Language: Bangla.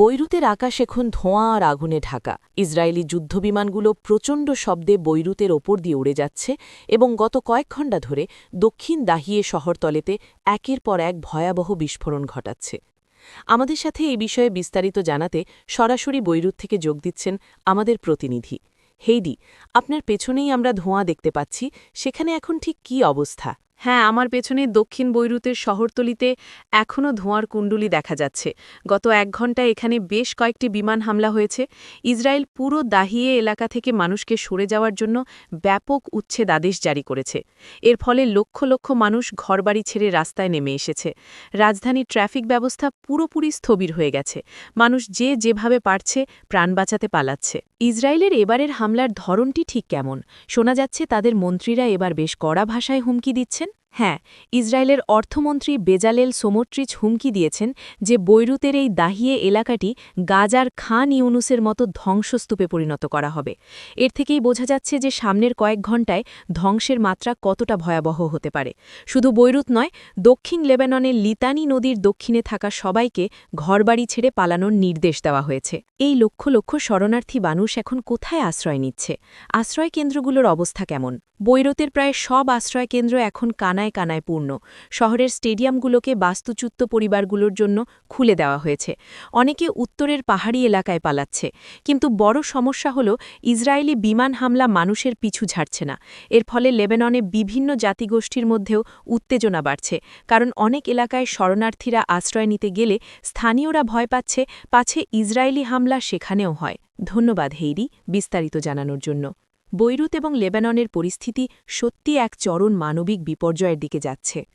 বৈরুতের আকাশ এখন ধোঁয়া আর আগুনে ঢাকা। ইসরায়েলি যুদ্ধবিমানগুলো প্রচণ্ড শব্দে বৈরুতের ওপর দিয়ে উড়ে যাচ্ছে এবং গত কয়েক ঘণ্টা ধরে দক্ষিণ দাহিয়ে শহরতলেতে একের পর এক ভয়াবহ বিস্ফোরণ ঘটাচ্ছে। আমাদের সাথে এই বিষয়ে বিস্তারিত জানাতে সরাসরি বৈরুত থেকে যোগ দিচ্ছেন আমাদের প্রতিনিধি হেইডি। আপনার পেছনেই আমরা ধোঁয়া দেখতে পাচ্ছি, সেখানে এখন ঠিক কী অবস্থা? হ্যাঁ, আমার পেছনে দক্ষিণ বৈরুতের শহরতলিতে এখনও ধোঁয়ার কুণ্ডুলি দেখা যাচ্ছে। গত ১ ঘণ্টায় এখানে বেশ কয়েকটি বিমান হামলা হয়েছে। ইসরায়েল পুরো দাহিয়ে এলাকা থেকে মানুষকে সরে যাওয়ার জন্য ব্যাপক উচ্ছেদ আদেশ জারি করেছে। এর ফলে লক্ষ লক্ষ মানুষ ঘরবাড়ি ছেড়ে রাস্তায় নেমে এসেছে। রাজধানীর ট্রাফিক ব্যবস্থা পুরোপুরি স্থবির হয়ে গেছে। মানুষ যে যেভাবে পারছে প্রাণ বাঁচাতে পালাচ্ছে। ইসরায়েলের এবারের হামলার ধরনটি ঠিক কেমন? শোনা যাচ্ছে তাদের মন্ত্রীরা এবার বেশ কড়া ভাষায় হুমকি দিচ্ছেন। হ্যাঁ, ইসরায়েলের অর্থমন্ত্রী বেজালেল সোমোট্রিচ হুমকি দিয়েছেন যে বৈরুতের এই দাহিয়ে এলাকাটি গাজার খান ইউনুসের মতো ধ্বংসস্তূপে পরিণত করা হবে। এর থেকেই বোঝা যাচ্ছে যে সামনের কয়েক ঘণ্টায় ধ্বংসের মাত্রা কতটা ভয়াবহ হতে পারে। শুধু বৈরুত নয়, দক্ষিণ লেবাননের লিতানি নদীর দক্ষিণে থাকা সবাইকে ঘরবাড়ি ছেড়ে পালানোর নির্দেশ দেওয়া হয়েছে। এই লক্ষ লক্ষ শরণার্থী মানুষ এখন কোথায় আশ্রয় নিচ্ছে? আশ্রয় কেন্দ্রগুলোর অবস্থা কেমন? বৈরুতের প্রায় সব আশ্রয়কেন্দ্র এখন কানায় কানায় পূর্ণ। শহরের স্টেডিয়ামগুলোকে বাস্তুচ্যুত পরিবারগুলোর জন্য খুলে দেওয়া হয়েছে। অনেকে উত্তরের পাহাড়ি এলাকায় পালাচ্ছে। কিন্তু বড় সমস্যা হল ইসরায়েলি বিমান হামলা মানুষের পিছু ছাড়ছে না। এর ফলে লেবাননে বিভিন্ন জাতিগোষ্ঠীর মধ্যেও উত্তেজনা বাড়ছে, কারণ অনেক এলাকায় শরণার্থীরা আশ্রয় নিতে গেলে স্থানীয়রা ভয় পাচ্ছে ইসরায়েলি হামলা সেখানেও হয়। ধন্যবাদ হেইডি, বিস্তারিত জানানোর জন্য। বৈরুত এবং লেবাননের পরিস্থিতি সত্যি এক চরম মানবিক বিপর্যয়ের দিকে যাচ্ছে।